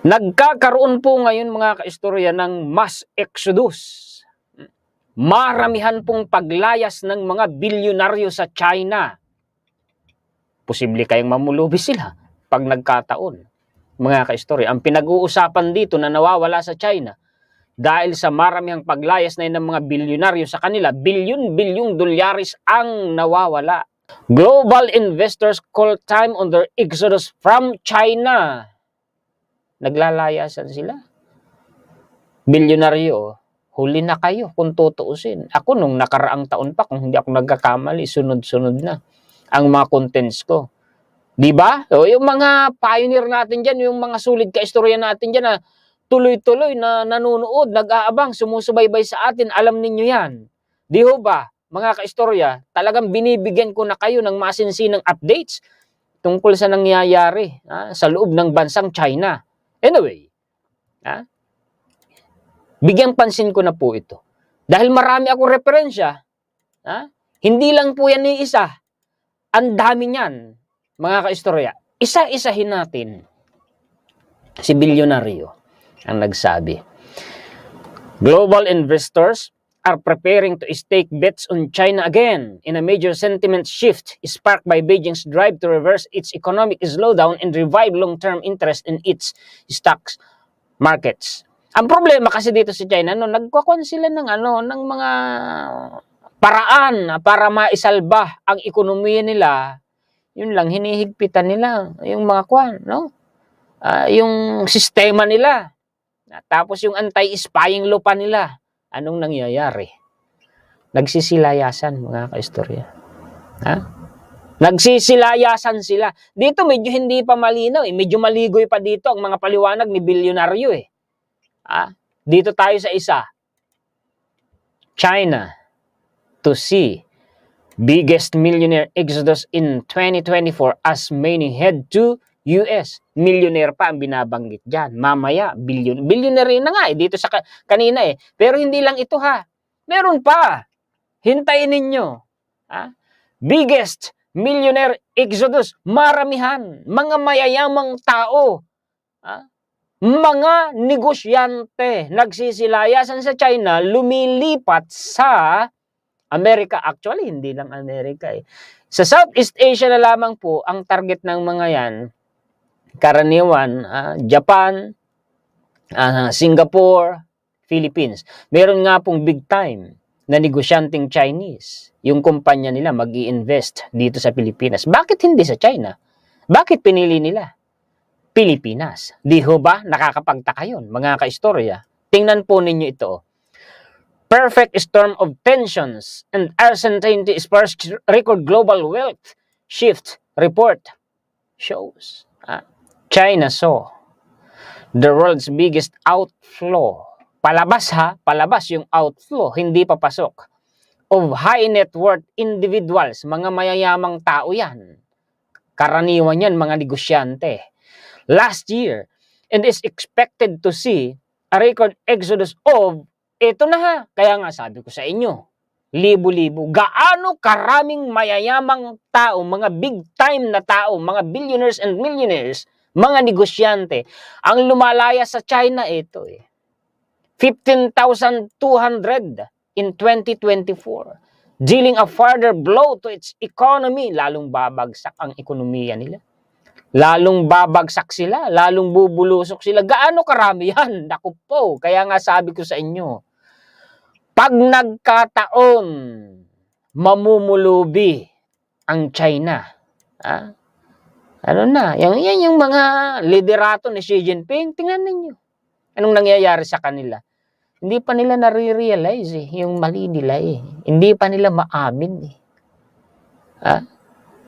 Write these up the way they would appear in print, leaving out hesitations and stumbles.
Nagkakaroon po ngayon mga kaistorya ng mass exodus. Maramihan pong paglayas ng mga bilyonaryo sa China. Posible kayong mamulubi sila pag nagkataon. Mga kaistorya, ang pinag-uusapan dito na nawawala sa China dahil sa maramihang paglayas na yun ng mga bilyonaryo sa kanila, bilyon-bilyong dolyaris ang nawawala. Global investors call time on their exodus from China. Naglalayasan sila. Bilyonaryo, huli na kayo kung tutuusin. Ako nung nakaraang taon pa, kung hindi ako nagkakamali, sunod-sunod na ang mga contents ko. Diba? O, yung mga pioneer natin dyan, yung mga sulit kaistorya natin dyan na tuloy-tuloy na nanonood, nag-aabang, sumusubaybay sa atin, alam ninyo yan. Di ho ba, mga kaistorya, talagang binibigyan ko na kayo ng masinsinang updates tungkol sa nangyayari sa loob ng bansang China. Anyway, bigyang pansin ko na po ito. Dahil marami akong referensya, hindi lang po yan ni isa. Ang dami niyan, mga kaistorya. Isa-isahin natin. Si bilyonaryo ang nagsabi. Global investors are preparing to stake bets on China again in a major sentiment shift sparked by Beijing's drive to reverse its economic slowdown and revive long-term interest in its stocks markets. Ang problema kasi dito sa China, nagkakon sila ng ng mga paraan para maisalba ang ekonomiya nila. Yun lang hinihigpitan nila yung mga yung sistema nila. Tapos yung anti-spying law pa nila. Anong nangyayari? Nagsisilayasan, mga kaistorya. Nagsisilayasan sila. Dito medyo hindi pa malinaw. Medyo maligoy pa dito ang mga paliwanag ni bilyonaryo. Dito tayo sa isa. China to see biggest millionaire exodus in 2024 as many head to US. Millionaire pa ang binabanggit dyan. Mamaya, billionaire na nga dito sa kanina Pero hindi lang ito Meron pa. Hintayin ninyo. Biggest millionaire exodus. Maramihan. Mga mayayamang tao. Mga negosyante. Nagsisilayasan sa China. Lumilipat sa Amerika. Actually, hindi lang Amerika Sa Southeast Asia na lamang po ang target ng mga yan. Karaniwan, Japan, Singapore, Philippines. Meron nga pong big time na negosyanteng Chinese. Yung kumpanya nila mag-i-invest dito sa Pilipinas. Bakit hindi sa China? Bakit pinili nila Pilipinas? Di ho ba nakakapagtaka yun, mga kaistorya? Tingnan po ninyo ito. Perfect storm of tensions and uncertainty spurs record global wealth shift report shows. China saw the world's biggest outflow. Palabas palabas yung outflow, hindi papasok. Of high net worth individuals, mga mayayamang tao yan. Karaniwan yan, mga negosyante. Last year, and is expected to see a record exodus of, ito na kaya nga sabi ko sa inyo, libo-libo. Gaano karaming mayayamang tao, mga big time na tao, mga billionaires and millionaires, mga negosyante, ang lumalaya sa China ito 15,200 in 2024. Dealing a further blow to its economy. Lalong babagsak ang ekonomiya nila. Lalong babagsak sila. Lalong bubulusok sila. Gaano karami yan? Naku po. Kaya nga sabi ko sa inyo, pag nagkataon, mamumulubi ang China. Yan yung mga liderato ni Xi Jinping. Tingnan ninyo. Anong nangyayari sa kanila? Hindi pa nila nare-realize yung mali nila Hindi pa nila maamin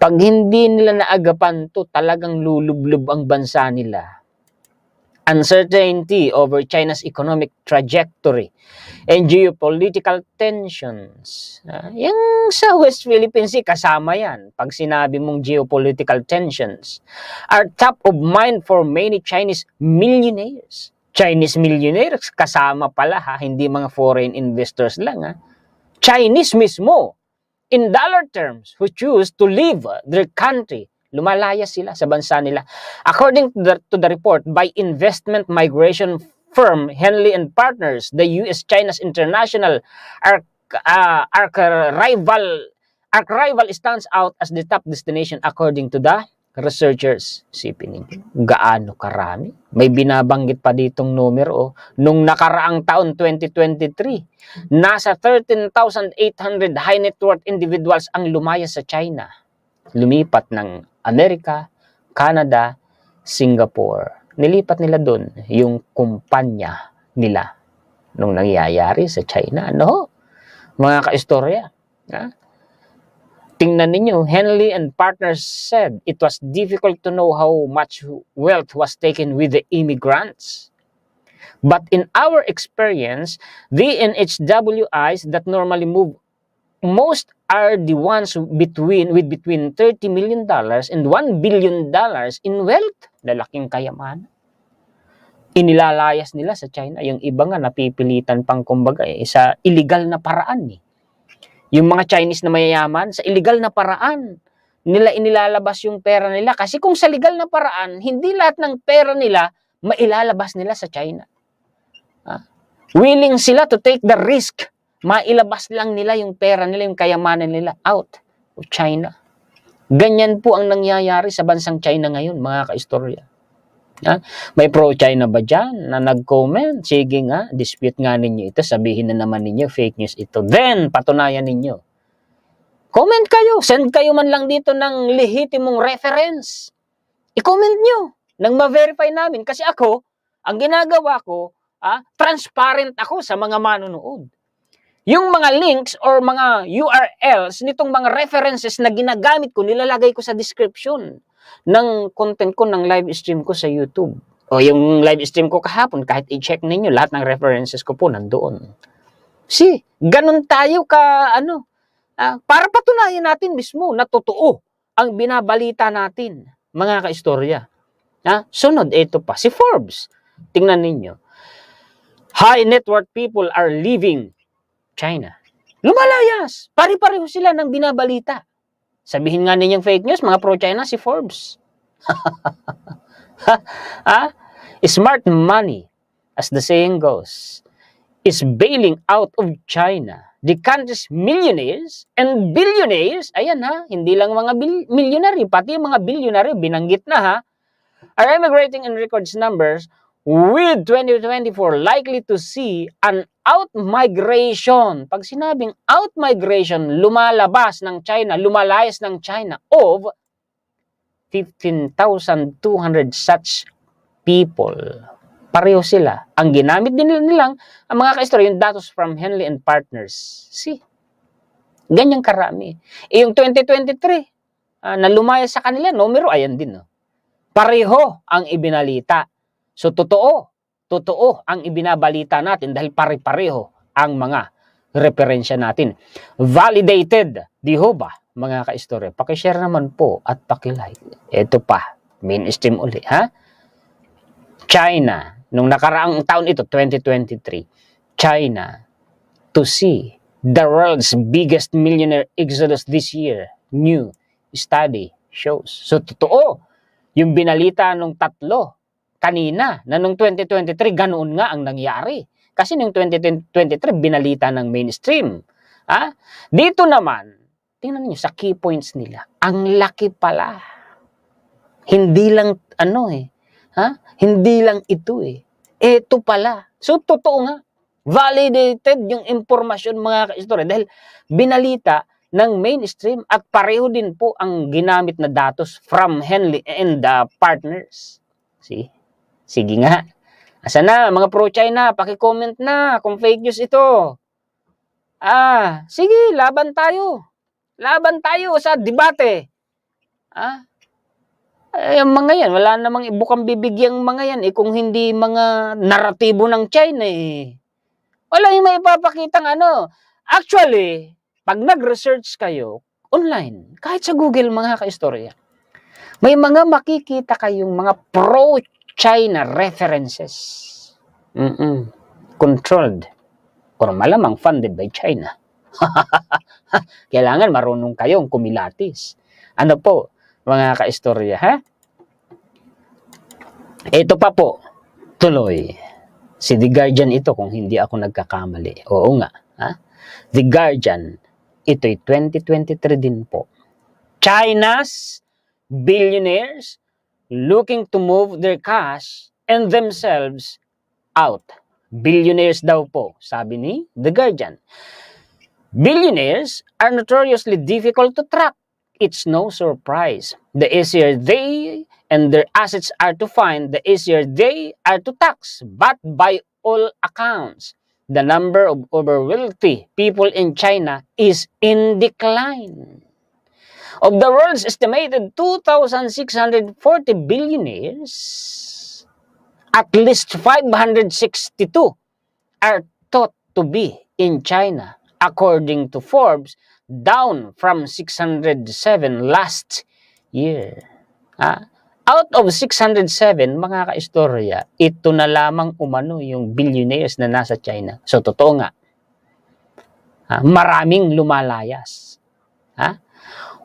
Pag hindi nila naagapan to, talagang lulublob ang bansa nila. Uncertainty over China's economic trajectory and geopolitical tensions. Yung sa West Philippine Sea, kasama yan. Pag sinabi mong geopolitical tensions, are top of mind for many Chinese millionaires. Chinese millionaires, kasama pala hindi mga foreign investors lang Chinese mismo, in dollar terms, who choose to leave their country Lumalayas sila sa bansa nila. According to the report by investment migration firm Henley and Partners, the US-China's international arch-rival stands out as the top destination according to the researchers. Sipin ninyo, gaano karami? May binabanggit pa ditong numero. Nung nakaraang taon, 2023, nasa 13,800 high net worth individuals ang lumayas sa China. Lumipat ng Amerika, Canada, Singapore. Nilipat nila doon yung kumpanya nila nung nangyayari sa China. Ano? Mga kaistorya. Ha? Tingnan ninyo, Henley and Partners said it was difficult to know how much wealth was taken with the immigrants. But in our experience, the NHWIs that normally move most are the ones with between $30 million and $1 billion in wealth. Lalaking kayamanan. Inilalayas nila sa China. Yung iba nga napipilitan pang kumbaga sa illegal na paraan. Yung mga Chinese na mayayaman, sa illegal na paraan nila inilalabas yung pera nila. Kasi kung sa legal na paraan, hindi lahat ng pera nila mailalabas nila sa China. Willing sila to take the risk. Mailabas lang nila yung pera nila, yung kayamanan nila out of China. Ganyan po ang nangyayari sa bansang China ngayon, mga kaistorya. May pro-China ba dyan na nag-comment? Sige nga, dispute nga ninyo ito. Sabihin na naman ninyo, fake news ito. Then, patunayan ninyo. Comment kayo. Send kayo man lang dito ng lehitimong reference. I-comment nyo nang ma-verify namin. Kasi ako, ang ginagawa ko, transparent ako sa mga manonood. Yung mga links or mga URLs nitong mga references na ginagamit ko, nilalagay ko sa description ng content ko, ng live stream ko sa YouTube. O yung live stream ko kahapon, kahit i-check ninyo, lahat ng references ko po nandoon. See, ganun tayo para patunayan natin mismo na totoo ang binabalita natin, mga kaistorya. Sunod, ito pa, si Forbes. Tingnan ninyo. High net worth people are leaving China. Lumalayas. Pari-pareho sila ng binabalita. Sabihin nga ninyong fake news, mga pro-China, si Forbes. Smart money, as the saying goes, is bailing out of China. The country's millionaires and billionaires, ayan hindi lang mga milyonaryo, pati yung mga bilyonaryo, binanggit na are emigrating in records numbers, with 2024 likely to see an out-migration. Pag sinabing out-migration, lumalayas ng China of 15,200 such people. Pareho sila. Ang ginamit din nilang, ang mga kaistorya, yung datos from Henley and Partners. See? Ganyang karami. Yung 2023, na lumayas sa kanila, numero, ayan din. Pareho ang ibinalita. So, totoo ang ibinabalita natin dahil pare-pareho ang mga referensya natin. Validated, di ho ba, mga kaistorya? Pakishare naman po at pakilike. Ito pa, mainstream uli, China, nung nakaraang taon ito, 2023, China, to see the world's biggest millionaire exodus this year, new study shows. So, totoo, yung binalita nung tatlo, kanina, na nung 2023, ganoon nga ang nangyari. Kasi nung 2023, binalita ng mainstream. Dito naman, tingnan niyo sa key points nila, ang laki pala. Hindi lang, hindi lang ito Ito pala. So, totoo nga. Validated yung impormasyon, mga kaistorya. Dahil binalita ng mainstream at pareho din po ang ginamit na datos from Henley and the Partners. See? Sige nga. Asa na, mga pro-China, paki-comment na kung fake news ito. Sige, laban tayo. Laban tayo sa debate. Yung mga yan, wala namang ibukang bibigyang mga yan kung hindi mga naratibo ng China Wala yung may ipapakitang Actually, pag nag-research kayo online, kahit sa Google, mga kaistorya, may mga makikita kayong mga pro-China references. Controlled or malamang funded by China. Kailangan marunong kayong kumilatis. mga kaistorya, ha? Ito pa po, tuloy. Si The Guardian ito kung hindi ako nagkakamali. Oo nga, ha? The Guardian, ito'y 2023 din po. China's billionaires looking to move their cash and themselves out. Billionaires daw po, sabi ni The Guardian. Billionaires are notoriously difficult to track. It's no surprise. The easier they and their assets are to find, the easier they are to tax. But by all accounts, the number of over-wealthy people in China is in decline. Of the world's estimated 2,640 billionaires, at least 562 are thought to be in China, according to Forbes, down from 607 last year. Out of 607, mga kaistorya, ito na lamang umano yung billionaires na nasa China. So, totoo nga. Maraming lumalayas.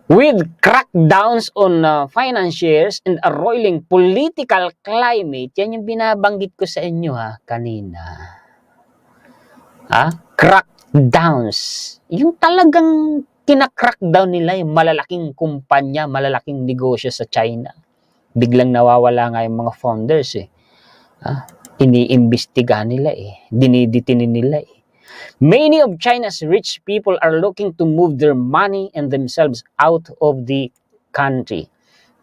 With crackdowns on financiers and a roiling political climate, yan yung binabanggit ko sa inyo kanina. Crackdowns. Yung talagang kinakrakdown nila yung malalaking kumpanya, malalaking negosyo sa China. Biglang nawawala nga yung mga founders iniimbestigahan nila diniditinin nila Many of China's rich people are looking to move their money and themselves out of the country.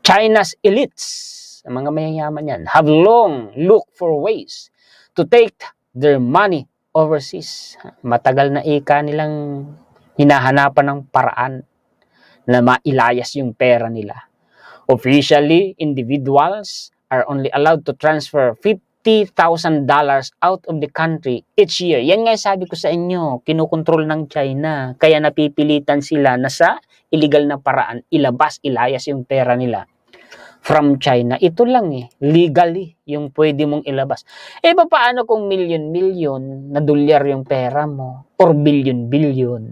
China's elites, ang mga mayayaman yan, have long looked for ways to take their money overseas. Matagal na nilang hinahanapan ng paraan na mailayas yung pera nila. Officially, individuals are only allowed to transfer $50,000 out of the country each year. Yan nga sabi ko sa inyo, kinukontrol ng China. Kaya napipilitan sila na sa illegal na paraan, ilayas yung pera nila from China. Ito lang legally yung pwede mong ilabas. Paano kung million-million na dolyar yung pera mo? Or billion-billion?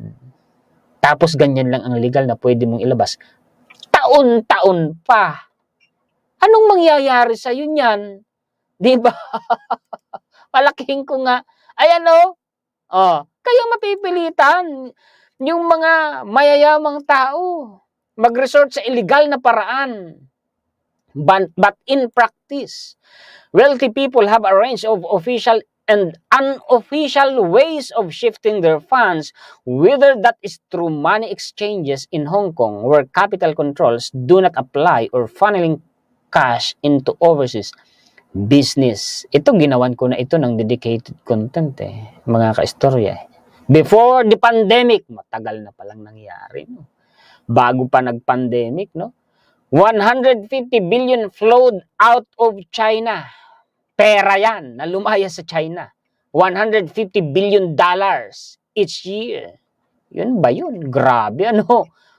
Tapos ganyan lang ang legal na pwede mong ilabas. Taon-taon pa. Anong mangyayari sa'yo niyan? Diba? Palaking ko nga. Ayan kaya mapipilitan yung mga mayayamang tao mag-resort sa illegal na paraan. But in practice, wealthy people have a range of official and unofficial ways of shifting their funds, whether that is through money exchanges in Hong Kong where capital controls do not apply or funneling cash into overseas business. Ito, ginawan ko na ito ng dedicated content mga kaistorya. Before the pandemic, matagal na palang nangyari. Bago pa nag-pandemic, 150 billion flowed out of China. Pera yan na lumaya sa China. $150 billion each year. Yun ba yun? Grabe,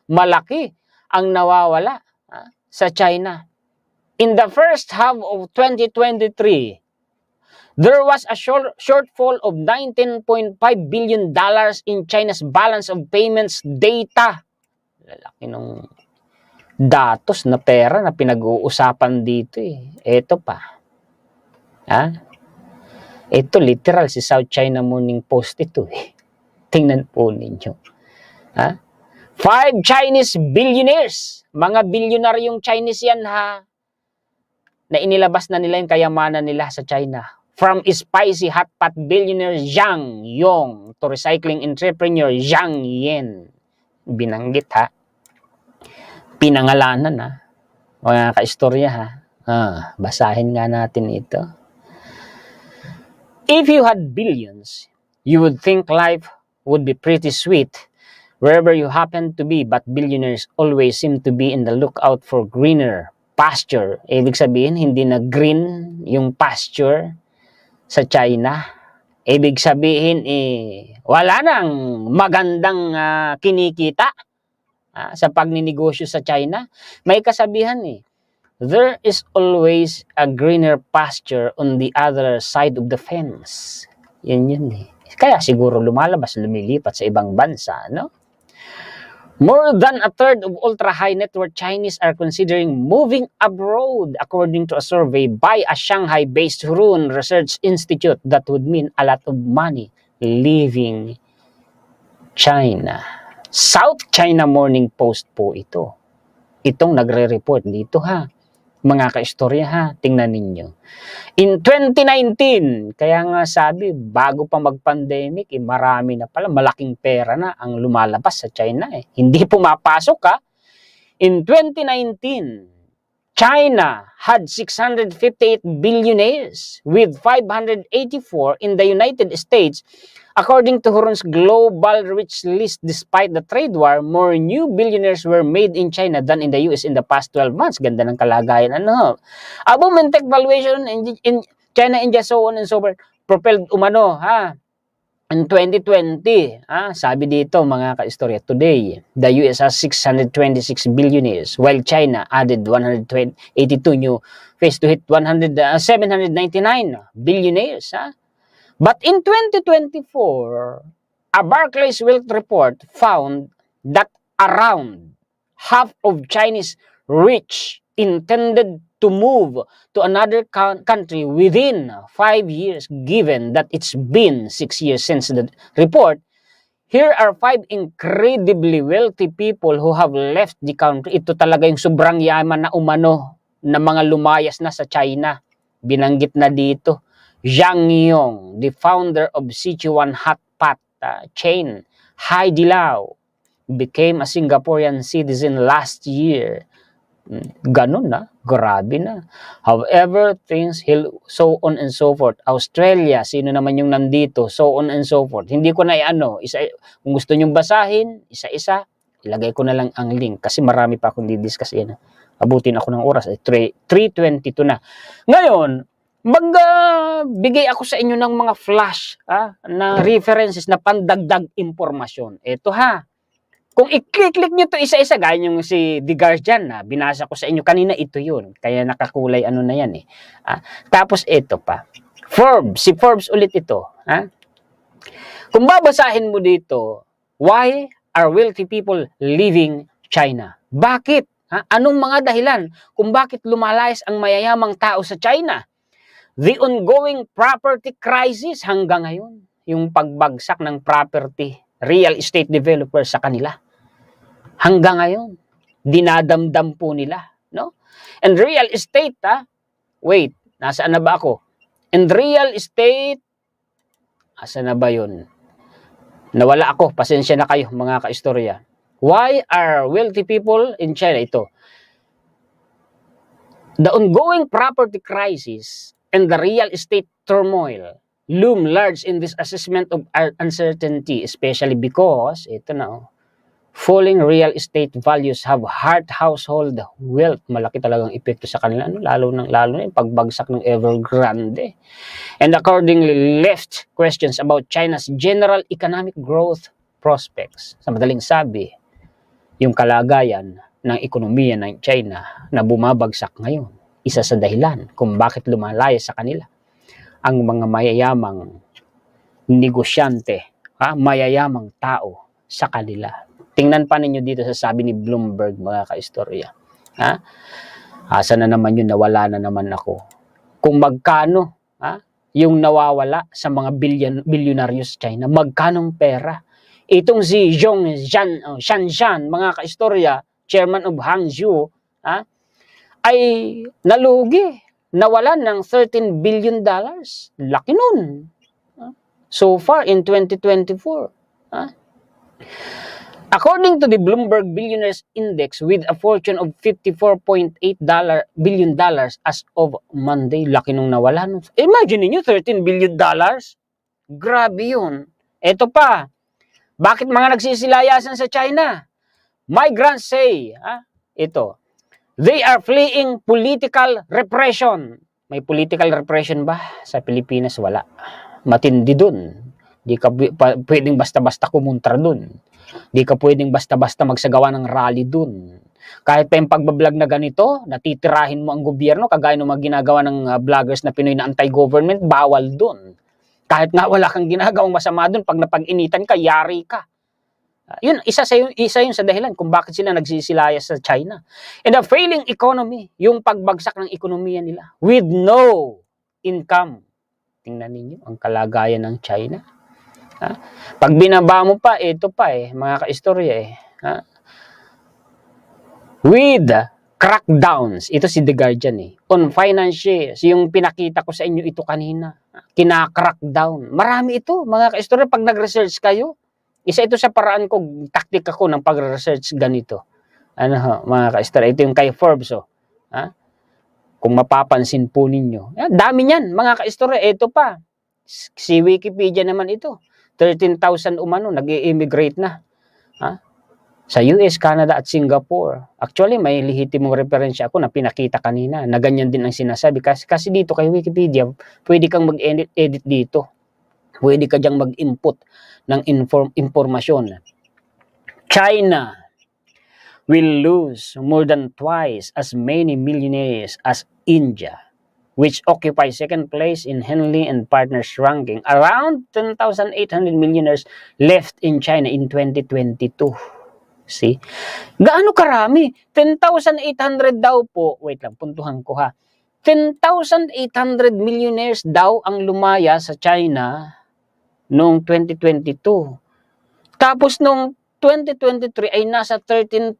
malaki ang nawawala sa China. In the first half of 2023, there was a shortfall of $19.5 billion in China's balance of payments data. Lalaki ng datos na pera na pinag-uusapan dito Ito pa. Ito literal si South China Morning Post ito Tingnan po ninyo. 5 Chinese billionaires. Mga bilyonaryong Chinese yan na inilabas na nila yung kayamanan nila sa China. From spicy hot pot billionaire Zhang Yong to recycling entrepreneur Zhang Yan. Binanggit Pinangalanan mga kaistorya basahin nga natin ito. If you had billions, you would think life would be pretty sweet wherever you happen to be, but billionaires always seem to be in the lookout for greener pasture. Ibig sabihin, hindi na green yung pasture sa China. Ibig sabihin, wala nang magandang kinikita sa pagninegosyo sa China. May kasabihan there is always a greener pasture on the other side of the fence. Yun Kaya siguro lumilipat sa ibang bansa, More than a third of ultra-high net worth Chinese are considering moving abroad, according to a survey by a Shanghai-based Hurun Research Institute. That would mean a lot of money leaving China. South China Morning Post po ito. Itong nagre-report dito ha. Mga kaistorya ha, tingnan ninyo. In 2019, kaya nga sabi, bago pa mag-pandemic, marami na pala, malaking pera na ang lumalabas sa China. Hindi pumapasok ha. In 2019, China had 658 billionaires with 584 in the United States. According to Hurun's global rich list, despite the trade war, more new billionaires were made in China than in the US in the past 12 months. Ganda ng kalagayan. Ano? A boom in tech valuation in China, India, so on and so forth, propelled umano, ha? In 2020, sabi dito mga kaistorya, today, the US has 626 billionaires, while China added 182 new face to hit 799 billionaires, ha? But in 2024, a Barclays Wealth report found that around half of Chinese rich intended to move to another country within 5 years, given that it's been 6 years since the report. Here are 5 incredibly wealthy people who have left the country. Ito talaga yung sobrang yaman na umano na mga lumayas na sa China. Binanggit na dito. Zhang Yong, the founder of Sichuan Hot Pot chain, Heidi Lau, became a Singaporean citizen last year. Ganun na, grabe na. However, things, so on and so forth. Australia, sino naman yung nandito, so on and so forth. Hindi ko na kung gusto nyong basahin, isa-isa, ilagay ko na lang ang link kasi marami pa akong didiscuss yan. Abutin ako ng oras, 3:22 na. Ngayon, magbigay ako sa inyo ng mga flash na references na pandagdag impormasyon. Ito ha. Kung i-click nyo to isa-isa, gaya yung si The Guardian na binasa ko sa inyo kanina, ito yun. Kaya nakakulay ano na yan eh. Tapos ito pa. Forbes, si Forbes ulit ito. Kung babasahin mo dito, why are wealthy people leaving China? Bakit? Anong mga dahilan kung bakit lumalayas ang mayayamang tao sa China? The ongoing property crisis hanggang ngayon, yung pagbagsak ng property, real estate developers sa kanila. Hanggang ngayon, dinadamdam po nila, no? And real estate, wait, nasaan na ba ako? And real estate, asa na ba yun? Nawala ako, pasensya na kayo mga kaistorya. Why are wealthy people in China? Ito. The ongoing property crisis and the real estate turmoil loom large in this assessment of uncertainty, especially because, ito na, falling real estate values have hurt household wealth. Malaki talagang epekto sa kanila, lalo na yung pagbagsak ng Evergrande. And accordingly, left questions about China's general economic growth prospects. Sa madaling sabi, yung kalagayan ng ekonomiya ng China na bumabagsak ngayon, isa sa dahilan kung bakit lumalaya sa kanila ang mga mayayamang negosyante, mayayamang tao sa kanila. Tingnan pa ninyo dito sa sabi ni Bloomberg, mga kaistorya. Asa na naman yun, nawala na naman ako. Kung magkano yung nawawala sa mga bilyonaryos sa China, magkanong pera. Itong si Shanshan, mga kaistorya, chairman of Hangzhou, ay nalugi, nawalan ng $13 billion. Laki nun. So far in 2024. According to the Bloomberg Billionaires Index, with a fortune of $54.8 billion as of Monday, laki nung nawalan. Imagine niyo, $13 billion. Grabe yun. Ito pa, bakit mga nagsisilayasan sa China? Migrants say, ito, they are fleeing political repression. May political repression ba sa Pilipinas? Wala. Matindi dun. Di ka pwedeng basta-basta kumontra dun. Di ka pwedeng basta-basta magsagawa ng rally dun. Kahit pa yung pagbablog na ganito, natitirahin mo ang gobyerno, kagaya ng mga ginagawa ng vloggers na Pinoy na anti-government, bawal dun. Kahit nga wala kang ginagawang masama dun, pag napag-initan ka, yari ka. Yun, isa yun sa dahilan kung bakit sila nagsisilayas sa China. And the failing economy, yung pagbagsak ng ekonomiya nila with no income. Tingnan ninyo ang kalagayan ng China. Pag binaba mo pa, ito pa mga kaistorya with crackdowns, ito si The Guardian on financiers, yung pinakita ko sa inyo ito kanina, kina-crackdown. Marami ito, mga kaistorya, pag nag-research kayo, isa ito sa paraan ko, taktika ko ng pag-research ganito. Mga kaistorya, ito yung kay Forbes, kung mapapansin po ninyo. Dami niyan, mga kaistorya, ito pa. Si Wikipedia naman ito. 13,000 umano, nag-i-immigrate na. Sa US, Canada at Singapore. Actually, may lehitimong referensya ako na pinakita kanina na ganyan din ang sinasabi. Kasi dito kay Wikipedia, pwede kang mag-edit dito. Pwede ka diyang mag-input ng informasyon. China will lose more than twice as many millionaires as India, which occupies second place in Henley and Partners ranking. Around 10,800 millionaires left in China in 2022. See? Gaano karami? 10,800 daw po. Wait lang, puntuhan ko 10,800 millionaires daw ang lumaya sa China noong 2022. Tapos noong 2023 ay nasa 13,000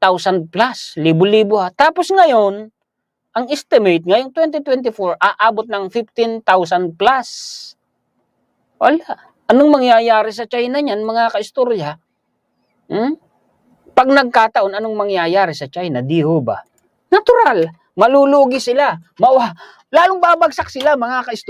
plus. Libo-libo Tapos ngayon, ang estimate ngayong 2024, aabot ng 15,000 plus. Wala. Anong mangyayari sa China niyan, mga kaistorya? Pag nagkataon, anong mangyayari sa China? Di ho ba? Natural. Malulugi sila. Lalong babagsak sila, mga kaistorya.